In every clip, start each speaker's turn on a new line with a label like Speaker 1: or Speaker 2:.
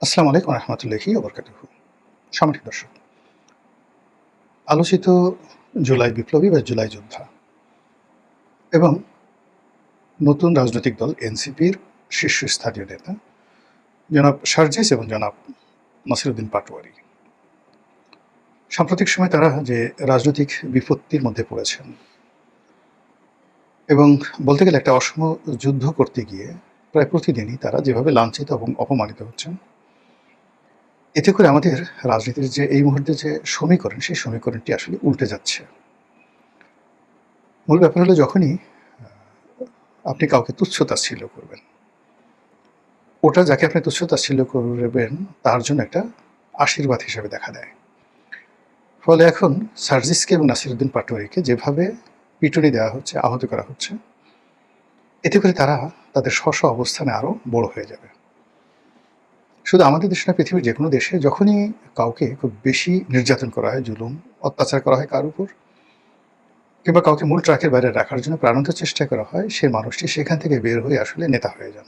Speaker 1: আসসালামু আলাইকুম রহমতুল্লাহি ওবরকাতুহু। সম্মানিত দর্শক, আলোচিত জুলাই বিপ্লবী বা জুলাই যোদ্ধা এবং নতুন রাজনৈতিক দল এনসিপির শীর্ষস্থানীয় নেতা জনাব সার্জিস এবং জনাব নাসিরুদ্দিন পাটোয়ারি সাম্প্রতিক সময় তারা যে রাজনৈতিক বিপত্তির মধ্যে পড়েছেন এবং বলতে গেলে একটা অসম যুদ্ধ করতে গিয়ে প্রায় প্রতিদিনই তারা যেভাবে লাঞ্ছিত এবং অপমানিত হচ্ছেন, এতে করে আমাদের রাজনীতির যে এই মুহূর্তে যে সমীকরণ, সেই সমীকরণটি আসলে উল্টে যাচ্ছে। মূল ব্যাপার হলো যখনই আপনি কাউকে তুচ্ছ-তাচ্ছিল্য করবেন, ওটা যাকে আপনি তুচ্ছ-তাচ্ছিল্য করবেন তার জন্য একটা আশীর্বাদ হিসেবে দেখা দেয়। ফলে এখন সার্জিসকে এবং নাসিরুদ্দিন পাটোয়ারিকে যেভাবে পিটুনি দেওয়া হচ্ছে, আহত করা হচ্ছে, এতে করে তারা তাদের স্ব অবস্থানে আরও বড় হয়ে যাবে। শুধু আমাদের দেশে না, পৃথিবীর যে কোনো দেশে যখনই কাউকে খুব বেশি নির্যাতন করা হয়, জুলুম, অত্যাচার করা হয় কার উপর, কিংবা কাউকে মূল ট্র্যাকের বাইরে রাখার জন্য প্রাণান্ত চেষ্টা করা হয়, সেই মানুষটি সেখান থেকে বের হয়ে আসলে নেতা হয়ে যান।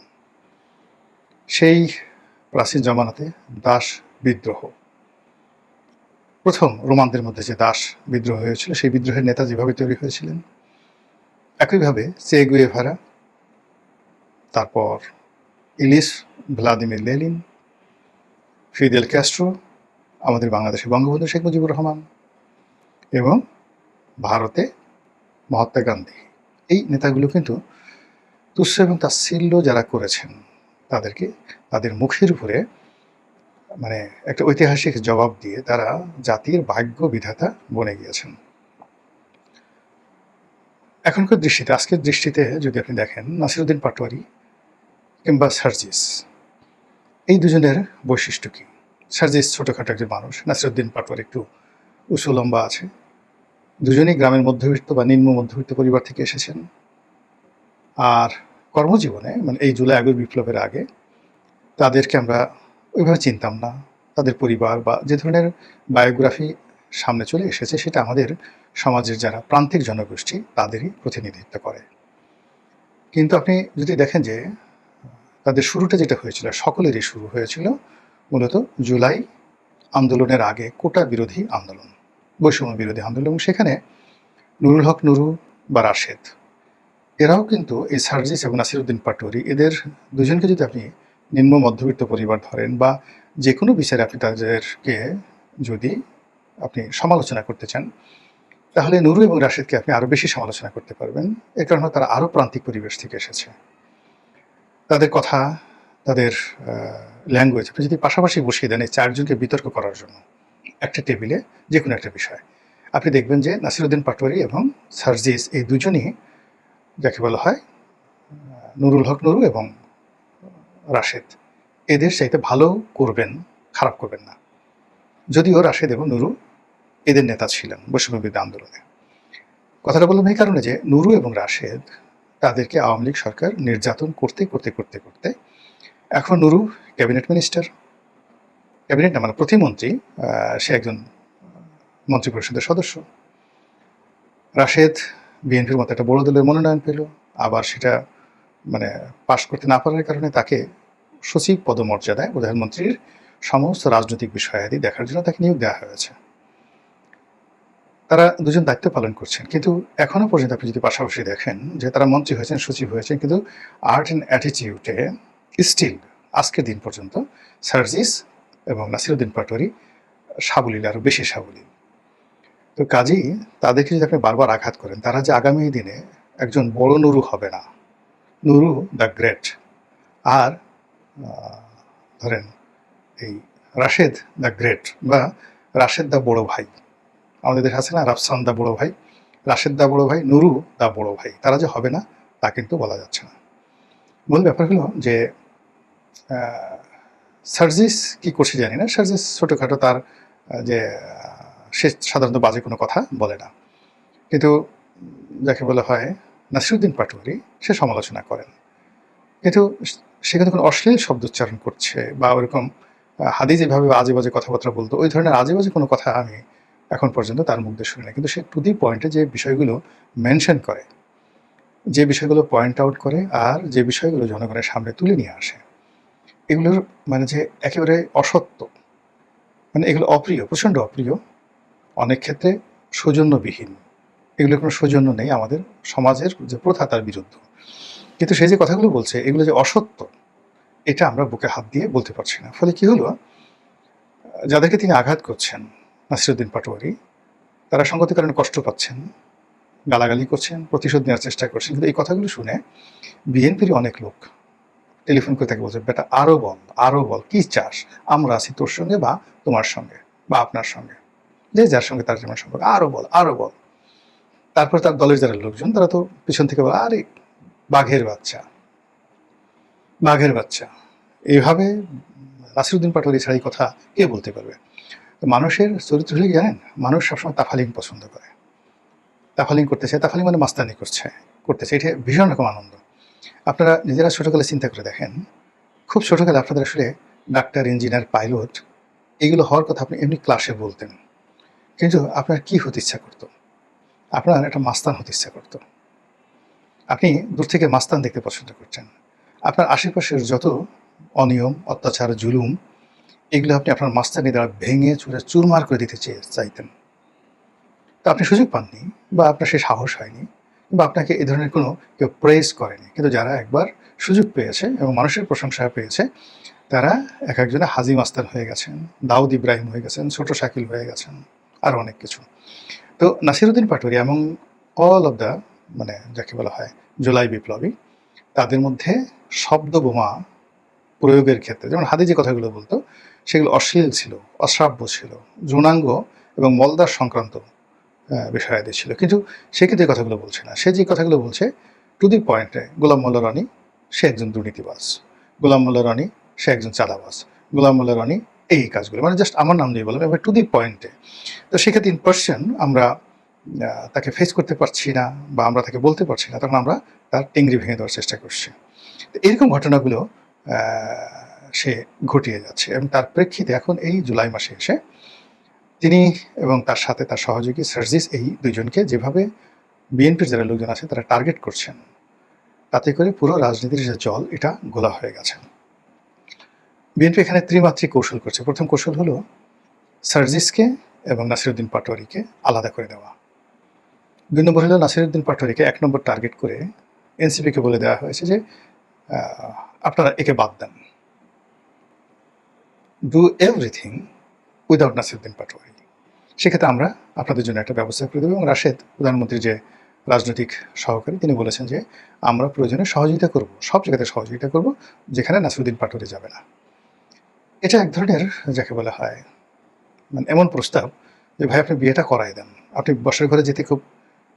Speaker 1: সেই প্রাচীন জমানাতে দাস বিদ্রোহ, প্রথম রোমানদের মধ্যে যে দাস বিদ্রোহ হয়েছিল, সেই বিদ্রোহের নেতা যেভাবে তৈরি হয়েছিলেন, একইভাবে চে গুয়েভারা, তারপর Ellis Vladimir Lenin, Fidel Castro, আমাদের বাংলাদেশে বঙ্গবন্ধু শেখ মুজিবুর রহমান এবং ভারতে মহাত্মা গান্ধী, এই নেতাগুলো কিন্তু তুচ্ছ এবং তাচ্ছিল্য যারা করেছেন তাদেরকে তাদের মুখের উপরে মানে একটা ঐতিহাসিক জবাব দিয়ে তারা জাতির ভাগ্য বিধাতা বনে গিয়েছেন। এখনকার দৃষ্টিতে, আজকের দৃষ্টিতে যদি আপনি দেখেন, নাসিরুদ্দিন পাটোয়ারি কিংবা সার্জিস, এই দুজনের বৈশিষ্ট্য কী? সার্জিস ছোটোখাটো একজন মানুষ, নাসিরুদ্দিন পাটোয়ারি একটু উঁচু লম্বা আছে। দুজনেই গ্রামের মধ্যবিত্ত বা নিম্ন মধ্যবিত্ত পরিবার থেকে এসেছেন। আর কর্মজীবনে মানে এই জুলাই আগস্ট বিপ্লবের আগে তাদেরকে আমরা ওইভাবে চিনতাম না। তাদের পরিবার বা যে ধরনের বায়োগ্রাফি সামনে চলে এসেছে, সেটা আমাদের সমাজের যারা প্রান্তিক জনগোষ্ঠী তাদেরই প্রতিনিধিত্ব করে। কিন্তু আপনি যদি দেখেন যে তাদের শুরুটা যেটা হয়েছিল, সকলেরই শুরু হয়েছিল মূলত জুলাই আন্দোলনের আগে কোটা বিরোধী আন্দোলন, বৈষম্য বিরোধী আন্দোলন। এবং সেখানে নুরুল হক নুরু বা রাশেদ, এরাও কিন্তু এই সার্জিস এবং নাসিরুদ্দিন পাটোয়ারি, এদের দুজনকে যদি আপনি নিম্ন মধ্যবিত্ত পরিবার ধরেন বা যে কোনো বিচারে আপনি তাদেরকে যদি আপনি সমালোচনা করতে চান, তাহলে নুরু এবং রাশেদকে আপনি আরও বেশি সমালোচনা করতে পারবেন। এর কারণে তারা আরও প্রান্তিক পরিবেশ থেকে এসেছে। তাদের কথা, তাদের ল্যাঙ্গুয়েজ আপনি যদি পাশাপাশি বসিয়ে দেন এই চারজনকে বিতর্ক করার জন্য একটা টেবিলে যে কোনো একটা বিষয়, আপনি দেখবেন যে নাসিরুদ্দিন পাটোয়ারি এবং সার্জিস এই দুজনই যাকে বলা হয় নুরুল হক নুরু এবং রাশেদ, এদের চাইতে ভালো করবেন, খারাপ করবেন না। যদিও রাশেদ এবং নুরু এদের নেতা ছিলেন বৈষম্যবিরোধী আন্দোলনে। কথাটা বললাম এই কারণে যে নুরু এবং রাশেদ তাদেরকে আওয়ামী লীগ সরকার নির্যাতন করতে করতে করতে করতে এখন নুরু ক্যাবিনেট মিনিস্টার, ক্যাবিনেট না মানে প্রতিমন্ত্রী, সে একজন মন্ত্রিপরিষদের সদস্য। রাশেদ বিএনপির মতো একটা বড় দলের মনোনয়ন পেল, আবার সেটা মানে পাশ করতে না পারার কারণে তাকে সচিব পদমর্যাদায় প্রধানমন্ত্রীর সমস্ত রাজনৈতিক বিষয়াদি দেখার জন্য তাকে নিয়োগ দেওয়া হয়েছে। তারা দুজন দায়িত্ব পালন করছেন, কিন্তু এখনো পর্যন্ত আপনি যদি পাশাপাশি দেখেন যে তারা মন্ত্রী হয়েছেন, সচিব হয়েছেন, কিন্তু আর্ট অ্যান্ড অ্যাটিটিউডে স্টিল আজকের দিন পর্যন্ত সার্জিস এবং নাসিরুদ্দিন পাটোয়ারি সাবলীল, আরও বেশি সাবলীল। তো কাজেই তাদেরকে যদি আপনি বারবার আঘাত করেন, তারা যে আগামী দিনে একজন বড় নুরু হবে না, নুরু দ্য গ্রেট। আর ধরেন এই রাশেদ দ্য গ্রেট বা রাশেদ দ্য বড় ভাই, আমাদের দেশে আছে না রাফসান দা বড় ভাই, রাশেদ দা বড় ভাই, নুরু দা বড় ভাই, তারা যে হবে না তা কিন্তু বলা যাচ্ছে না। মূল ব্যাপার হলো যে সার্জিস কি করছে জানি না, সার্জিস ছোটোখাটো তার যে সে সাধারণত বাজে কোনো কথা বলে না, কিন্তু যাকে বলা হয় নাসিরুদ্দিন পাটোয়ারি, সে সমালোচনা করেন, কিন্তু সেখানে কোনো অশ্লীল শব্দ উচ্চারণ করছে বা ওরকম হাদি যেভাবে আজে বাজে কথাবার্তা বলতো, ওই ধরনের আজে বাজে কোনো কথা আমি এখন পর্যন্ত তার মুখ দিয়ে শুনি না। কিন্তু সে টু দি পয়েন্টে যে বিষয়গুলো মেনশন করে, যে বিষয়গুলো পয়েন্ট আউট করে, আর যে বিষয়গুলো জনগণের সামনে তুলে নিয়ে আসে, এগুলোর মানে যে একেবারে অসত্য, মানে এগুলো অপ্রিয়, প্রচণ্ড অপ্রিয়, অনেক ক্ষেত্রে সৌজন্যবিহীন। এগুলোর কোনো সৌজন্য নেই, আমাদের সমাজের যে প্রথা তার বিরুদ্ধ। কিন্তু সে যে কথাগুলো বলছে এগুলো যে অসত্য, এটা আমরা বুকে হাত দিয়ে বলতে পারছি না। ফলে কি হলো, যাদেরকে তিনি আঘাত করছেন নাসিরুদ্দিন পাটোয়ারি, তারা সঙ্গতির কারণে কষ্ট পাচ্ছেন, গালাগালি করছেন, প্রতিশোধ নেওয়ার চেষ্টা করছেন। কিন্তু এই কথাগুলো শুনে বিএনপির অনেক লোক টেলিফোন করে তাকে বলছে, বেটা আরো বল, আরো বল, কি চাস, আমরা আছি তোর সঙ্গে বা তোমার সঙ্গে বা আপনার সঙ্গে, যে যার সঙ্গে তার যেমন সম্পর্ক, আরো বল, আরো বল। তারপর তার দলের যারা লোকজন তারা তো পিছন থেকে বলে, আরে বাঘের বাচ্চা, বাঘের বাচ্চা। এইভাবে নাসিরুদ্দিন পাটোয়ারি ছাড়া এই কথা কে বলতে পারবে? মানুষের চরিত্র হলে জানেন, মানুষ সবসময় তাফালিং পছন্দ করে, তাফালিং করতেছে, তাফালিং মানে মাস্তানি করতেছে, এটা ভীষণ রকম আনন্দ। আপনারা নিজেরা ছোটোকালে চিন্তা করে দেখেন, খুব ছোটোকালে আপনাদের আসলে ডাক্তার, ইঞ্জিনিয়ার, পাইলট এগুলো হওয়ার কথা আপনি এমনি ক্লাসে বলতেন, কিন্তু আপনার কি হতে ইচ্ছা করতো? আপনার একটা মাস্তান হতে ইচ্ছা করতো। আপনি দূর থেকে মাস্তান দেখতে পছন্দ করছেন। আপনার আশেপাশের যত অনিয়ম, অত্যাচার, জুলুম এগুলো আপনি আপনার মাস্তানি দ্বারা ভেঙে চুরে চুরমার করে দিতে চাইতেন। তো আপনি সুযোগ পাননি, বা আপনার সে সাহস হয়নি, বা আপনাকে এ ধরনের কোনো কেউ প্রেস করেনি। কিন্তু যারা একবার সুযোগ পেয়েছে এবং মানুষের প্রশংসা পেয়েছে, তারা এক একজনে হাজী মাস্তান হয়ে গেছেন, দাউদ ইব্রাহিম হয়ে গেছেন, ছোট শাকিল হয়ে গেছেন, আরও অনেক কিছু। তো নাসিরুদ্দিন পাটোয়ারি এবং অল অব দ্য, মানে যাকে বলা হয় জুলাই বিপ্লবী, তাদের মধ্যে শব্দ বোমা প্রয়োগের ক্ষেত্রে, যেমন হাদি যে কথাগুলো বলতো সেগুলো অশ্লীল ছিল, অশ্রাব্য ছিল, যৌনাঙ্গ এবং মলদার সংক্রান্ত বিষয়াদি ছিল। কিন্তু সে কিন্তু এই কথাগুলো বলছে না। সে যে কথাগুলো বলছে টু দি পয়েন্টে, গোলাম মোল্লা রনি সে একজন দুর্নীতিবাজ, গোলাম মোল্লা রনি সে একজন চাঁদাবাজ, গোলাম মোল্লা রনি এই কাজগুলো, মানে জাস্ট আমার নাম নিয়ে বললাম, এবার টু দি পয়েন্টে। তো সেক্ষেত্রে ইন পার্সন আমরা তাকে ফেস করতে পারছি না, বা আমরা তাকে বলতে পারছি না, তখন আমরা তার টেংরি ভেঙে দেওয়ার চেষ্টা করছি। তো এরকম ঘটনাগুলো সে ঘটিয়ে যাচ্ছে, এবং তার প্রেক্ষিতে এখন এই জুলাই মাসে এসে তিনি এবং তার সাথে তার সহযোগী সার্জিস, এই দুইজনকে যেভাবে বিএনপির যারা লোকজন আছে তারা টার্গেট করছেন, তাতে করে পুরো রাজনীতির যে জল এটা গোলা হয়ে গেছে। বিএনপি এখানে ত্রিমাত্রিক কৌশল করছে। প্রথম কৌশল হলো সার্জিসকে এবং নাসিরুদ্দিন পাটোয়ারিকে আলাদা করে দেওয়া। ২ নম্বর হলো নাসিরুদ্দিন পাটোয়ারিকে ১ নম্বর টার্গেট করে এনসিপিকে বলে দেওয়া হয়েছে যে আপনারা একে বাদ দেন, do everything without Nasiruddin Patwari. সেক্ষেত্রে আমরা আপনাদের জন্য একটা ব্যবস্থা করে দেবো। এবং রাশেদ, প্রধানমন্ত্রীর যে রাজনৈতিক সহকারী, তিনি বলেছেন যে আমরা প্রয়োজনে সহযোগিতা করব, সব জায়গাতে সহযোগিতা করব, যেখানে নাসিরুদ্দিন পাটোয়ারি যাবে না। এটা এক ধরনের যাকে বলা হয় মানে এমন প্রস্তাব যে ভাই আপনি বিয়েটা করাই দেন, আপনি বসের ঘরে যেতে খুব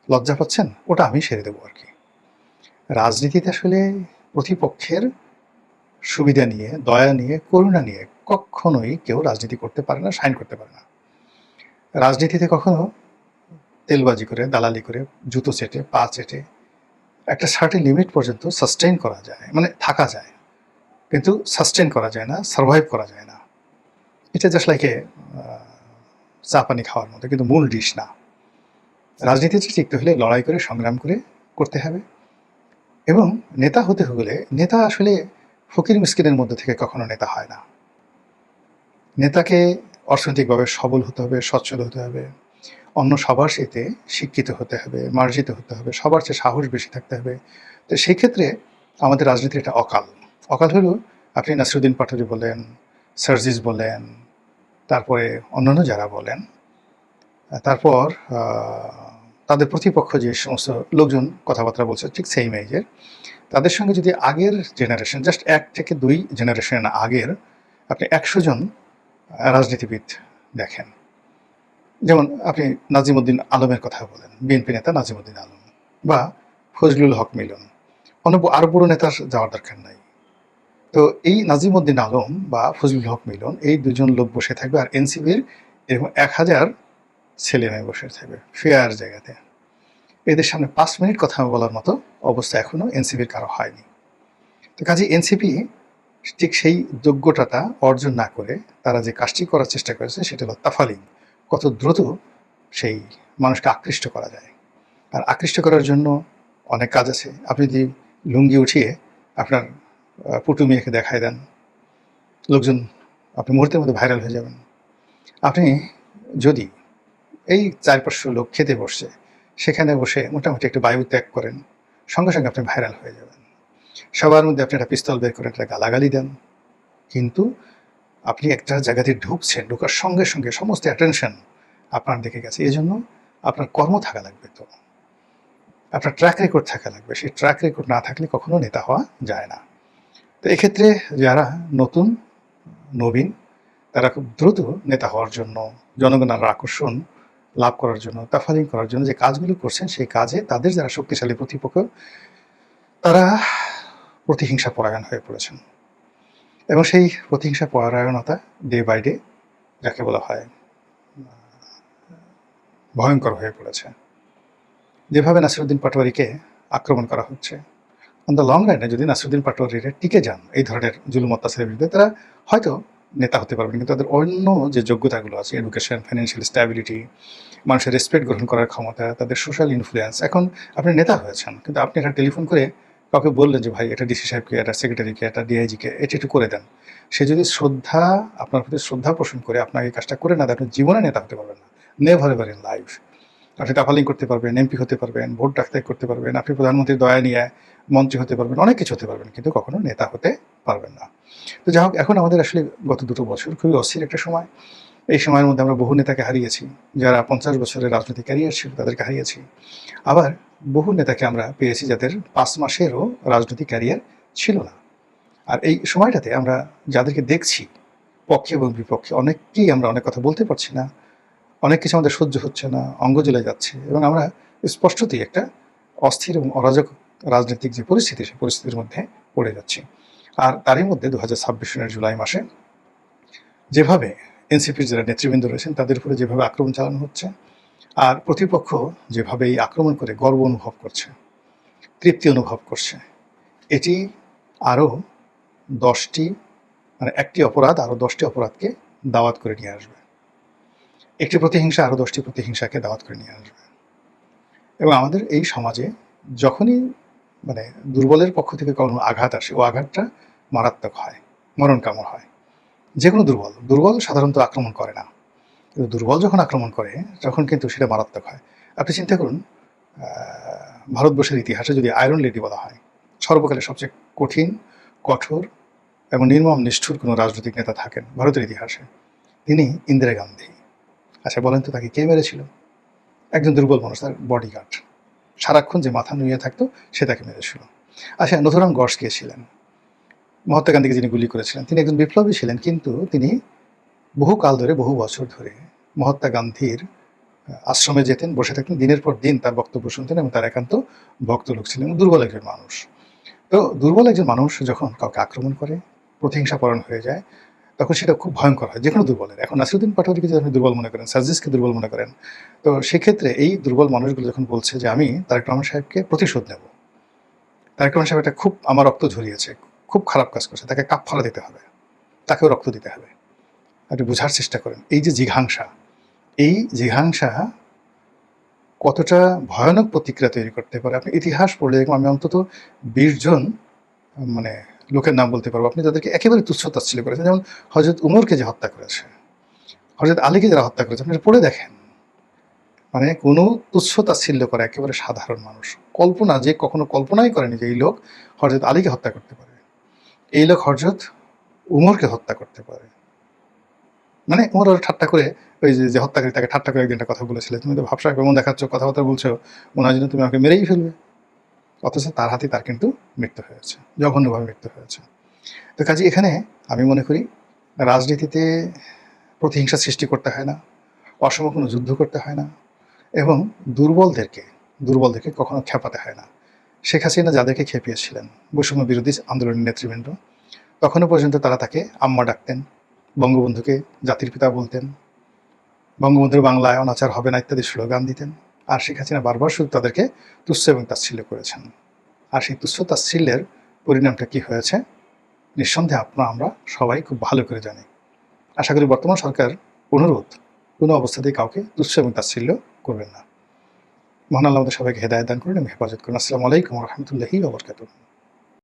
Speaker 1: লজ্জা পাচ্ছেন, ওটা আমি সেরে দেবো আর কি। রাজনীতিতে আসলে প্রতিপক্ষের সুবিধা নিয়ে, দয়া নিয়ে, করুণা নিয়ে কখনোই কেউ রাজনীতি করতে পারে না, সাইন করতে পারে না। রাজনীতিতে কখনো তেলবাজি করে, দালালি করে, জুতো চেটে, পা চেটে একটা সার্টেন লিমিট পর্যন্ত সাস্টেইন করা যায়, মানে থাকা যায়, কিন্তু সাস্টেইন করা যায় না, সার্ভাইভ করা যায় না। এটা জাস্ট লাইক চা পানি খাওয়ার মতো, কিন্তু মূল ডিশ না। রাজনীতিতে টিকতে হলে লড়াই করে, সংগ্রাম করে করতে হবে। এবং নেতা হতে হলে, নেতা আসলে ফকির মিসকিনের মধ্যে থেকে কখনো নেতা হয় না। নেতাকে অর্থনৈতিকভাবে সবল হতে হবে, সচ্ছল হতে হবে, অন্য সবার সাথে শিক্ষিত হতে হবে, মার্জিত হতে হবে, সবার চেয়ে সাহস বেশি থাকতে হবে। তো সেই ক্ষেত্রে আমাদের রাজনীতির একটা অকাল। অকাল হলো আপনি নাসিরুদ্দিন পাটোয়ারি বলেন, সার্জিস বলেন, তারপরে অন্যান্য যারা বলেন, তারপর তাদের প্রতিপক্ষ যে সমস্ত লোকজন কথাবার্তা বলছে ঠিক সেম এজের, তাদের সঙ্গে যদি আগের জেনারেশন, জাস্ট ১ থেকে ২ জেনারেশন আগের আপনি ১০০ জন রাজনীতিবিদ দেখেন, যেমন আপনি নাজিমউদ্দিন আলমের কথা বলেন, বিএনপি নেতা নাজিমউদ্দিন আলম, বা ফজলুল হক মিলন, আরো বড় নেতার যাওয়ার দরকার নাই। তো এই নাজিমউদ্দিন আলম বা ফজলুল হক মিলন, এই দুজন লোক বসে থাকবে, আর এনসিপির এরকম ১০০০ ছেলে মেয়ে বসে থাকবে ফেয়ার জায়গাতে। এদের সামনে ৫ মিনিট কথা বলার মতো অবস্থা এখনো এনসিপির কারো হয়নি। তো কাজে এনসিপি ঠিক সেই যোগ্যতাটা অর্জন না করে তারা যে কাজটি করার চেষ্টা করেছে সেটা হলো তাফালিং, কত দ্রুত সেই মানুষকে আকৃষ্ট করা যায়। আর আকৃষ্ট করার জন্য অনেক কাজ আছে। আপনি যদি লুঙ্গি উঠিয়ে আপনার পুটু মেয়েকে দেখায় দেন, লোকজন আপনি মুহূর্তের মধ্যে ভাইরাল হয়ে যাবেন। আপনি যদি এই ৪-৫০০ লোক খেতে বসছে, সেখানে বসে মোটামুটি একটু বায়ু ত্যাগ করেন, সঙ্গে সঙ্গে আপনি ভাইরাল হয়ে যাবেন। সবার মধ্যে আপনি একটা পিস্তল বের করে একটা গালাগালি দেন, কিন্তু আপনি একটা জায়গাতে ঢুকছেন, ঢোকার সঙ্গে সঙ্গে সমস্ত অ্যাটেনশন আপনার দিকে গেছে। এজন্য আপনার কর্ম থাকা লাগবে, তো আপনার ট্র্যাক রেকর্ড থাকা লাগবে। সেই ট্র্যাক রেকর্ড না থাকলে কখনো নেতা হওয়া যায় না। তো এক্ষেত্রে যারা নতুন নবীন, তারা খুব দ্রুত নেতা হওয়ার জন্য, জনগণের আকর্ষণ লাভ করার জন্য, তাফালিং করার জন্য যে কাজগুলো করছেন, সেই কাজে তাদের যারা শক্তিশালী প্রতিপক্ষ, তারা প্রতিহিংসা পরায়ণ হয়ে পড়েছেন। এবং সেই প্রতিহিংসা পরায়ণতা ডে বাই ডে, যাকে বলা হয়, ভয়ঙ্কর হয়ে পড়েছে। যেভাবে নাসিরুদ্দিন পাটোয়ারিকে আক্রমণ করা হচ্ছে, অন দ্য লং রানে যদি নাসিরুদ্দিন পাটোয়ারিরা টিকে যান এই ধরনের জুলুম অত্যাচারের বিরুদ্ধে, তারা হয়তো নেতা হতে পারবেন, কিন্তু তাদের অন্য যে যোগ্যতাগুলো আছে, এডুকেশন, ফাইন্যান্সিয়াল স্ট্যাবিলিটি, মানুষের রেসপেক্ট গ্রহণ করার ক্ষমতা, তাদের সোশ্যাল ইনফ্লুয়েন্স, এখন আপনি নেতা হয়েছেন, কিন্তু আপনি একটা টেলিফোন করে কাউকে বললেন যে ভাই এটা ডিসি সাহেবকে, এটা সেক্রেটারিকে, এটা ডিআইজিকে এটা একটু করে দেন, সে যদি আপনার প্রতি শ্রদ্ধা পোষণ করে আপনাকে এই কাজটা করে না দেয়, আপনি জীবনে নেতা হতে পারবেন না, নেভার এভার ইন লাইফ। আপনি টাফালিং করতে পারবেন, এমপি হতে পারবেন, ভোট ডাকতে করতে পারবেন, আপনি প্রধানমন্ত্রীর দয়া নিয়ে মন্ত্রী হতে পারবেন, অনেক কিছু হতে পারবেন, কিন্তু কখনো নেতা হতে পারবেন না। তো যাই হোক, এখন আমাদের আসলে গত 2 বছর খুবই অস্থির একটা সময়। এই সময়ের মধ্যে আমরা বহু নেতাকে হারিয়েছি, যারা 50 বছরের রাজনৈতিক ক্যারিয়ার ছিল তাদেরকে হারিয়েছি। আবার বহু নেতাকে আমরা পেয়েছি যাদের 5 মাসেরও রাজনৈতিক ক্যারিয়ার ছিল না। আর এই সময়টাতে আমরা যাদেরকে দেখছি, পক্ষে এবং বিপক্ষে, অনেককেই আমরা অনেক কথা বলতে পারছি না, অনেক কিছু আমাদের সহ্য হচ্ছে না, অঙ্গ জ্বলে যাচ্ছে, এবং আমরা স্পষ্টতই একটা অস্থির এবং অরাজক রাজনৈতিক যে পরিস্থিতি, সেই পরিস্থিতির মধ্যে পড়ে যাচ্ছি। আর তারই মধ্যে 2026 সনের জুলাই মাসে যেভাবে এনসিপির যারা নেতৃবৃন্দ রয়েছেন তাদের উপরে যেভাবে আক্রমণ চালানো হচ্ছে, আর প্রতিপক্ষ যেভাবে এই আক্রমণ করে গর্ব অনুভব করছে, তৃপ্তি অনুভব করছে, এটি আরও 10টি, মানে একটি অপরাধ আরও 10টি অপরাধকে দাওয়াত করে নিয়ে আসবে। একটি প্রতিহিংসা আরও 10টি প্রতিহিংসাকে দাওয়াত করে নিয়ে আসবে। এবং আমাদের এই সমাজে যখনই মানে দুর্বলের পক্ষ থেকে কোনো আঘাত আসে, ও আঘাতটা মারাত্মক হয়, মরণ কামড় হয়। যে কোনো দুর্বল সাধারণত আক্রমণ করে না, কিন্তু দুর্বল যখন আক্রমণ করে তখন কিন্তু সেটা মারাত্মক হয়। আপনি চিন্তা করুন, ভারতবর্ষের ইতিহাসে যদি আয়রন লেডি বলা হয়, সর্বকালের সবচেয়ে কঠিন, কঠোর এবং নির্মম নিষ্ঠুর কোনো রাজনৈতিক নেতা থাকেন ভারতের ইতিহাসে, তিনি ইন্দিরা গান্ধী। আচ্ছা বলেন তো, তাকে কে মেরেছিল? একজন দুর্বল মানুষ, তার বডিগার্ড, সারাক্ষণ যে মাথা নুয়ে থাকতো, সে তাকে মেরেছিল। আচ্ছা, নথুরাম গডস কে ছিলেন? মহাত্মা গান্ধীকে যিনি গুলি করেছিলেন, তিনি একজন বিপ্লবী ছিলেন, কিন্তু তিনি বহু কাল ধরে, বহু বছর ধরে মহাত্মা গান্ধীর আশ্রমে যেতেন, বসে থাকতেন, দিনের পর দিন তার বক্তব্য শুনতেন, এবং তার একান্ত ভক্ত লোক ছিলেন, দুর্বল একজন মানুষ। তো দুর্বল একজন মানুষ যখন কাউকে আক্রমণ করে, প্রতিহিংসাপরায়ণ হয়ে যায়, তখন সেটা খুব ভয়ঙ্কর হয়, যে কোনো দুর্বলের। এখন নাসিরুদ্দিন পাটোয়ারিকে যদি আপনি দুর্বল মনে করেন, সার্জিসকে দুর্বল মনে করেন, তো সেক্ষেত্রে এই দুর্বল মানুষগুলো যখন বলছে যে আমি তারেক রহমান সাহেবকে প্রতিশোধ নেব, তারেক রহমান সাহেব এটা খুব আমার রক্ত ঝরিয়েছে, খুব খারাপ কাজ করছে, তাকে কাফফারা দিতে হবে, তাকেও রক্ত দিতে হবে। আপনি বোঝার চেষ্টা করেন, এই যে জিঘাংসা, এই জিঘাংসা কতটা ভয়ানক প্রতিক্রিয়া তৈরি করতে পারে। আপনি ইতিহাস পড়লে দেখুন, আমি অন্তত 20 জন মানে লোকের নাম বলতে পারবো, আপনি তাদেরকে একেবারে তুচ্ছ-তাচ্ছিল্য করেছেন। যেমন হযরত উমরকে যে হত্যা করেছে, হযরত আলীকে যারা হত্যা করেছে, আপনি পড়ে দেখেন, মানে কোনো তুচ্ছ-তাচ্ছিল্য করা একেবারে সাধারণ মানুষ, যে কখনো কল্পনাই করেনি যে এই লোক হযরত আলীকে হত্যা করতে পারে, এই লোক হযরত উমরকে হত্যা করতে পারে। মানে ওমর আরো ঠাট্টা করে, ওই যে হত্যাকারী, তাকে ঠাট্টা করে একদিন একটা কথা বলেছিল, তুমি তো ভাবসাব এমন দেখাচ্ছ, কথাবার্তা বলছো, মনে হয় যেন তুমি আমাকে মেরেই ফেলবে। অথচ তার হাতে তার কিন্তু মৃত্যু হয়েছে, জঘন্যভাবে মৃত্যু হয়েছে। তো কাজে এখানে আমি মনে করি রাজনীতিতে প্রতিহিংসা সৃষ্টি করতে হয় না, অসম কোনো যুদ্ধ করতে হয় না, এবং দুর্বলদেরকে কখনো খেপাতে হয় না। শেখ হাসিনা যাদেরকে খেপিয়েছিলেন, বৈষম্য বিরোধী আন্দোলনের নেতৃবৃন্দ, তখনও পর্যন্ত তারা তাকে আম্মা ডাকতেন, বঙ্গবন্ধুকে জাতির পিতা বলতেন, বঙ্গবন্ধুর বাংলায় অনাচার হবে না ইত্যাদি স্লোগান দিতেন। আর শেখ হাসিনা বারবার শুধু তাদেরকে তুচ্ছ এবং তাচ্ছিল্য করেছেন। আর সেই তুচ্ছ তাচ্ছিল্যের পরিণামটা কী হয়েছে, নিঃসন্দেহে আমরা সবাই খুব ভালো করে জানি। আশা করি বর্তমান সরকার অনুরোধ, কোনো অবস্থাতেই কাউকে তুচ্ছ এবং তাচ্ছিল্য করবেন না। মহান আল্লাহ আমাদের সবাইকে হেদায়েত দান করুন এবং হেফাজত করুন। আসসালামু আলাইকুম ওয়া রাহমাতুল্লাহি ওয়া বারাকাতুহু।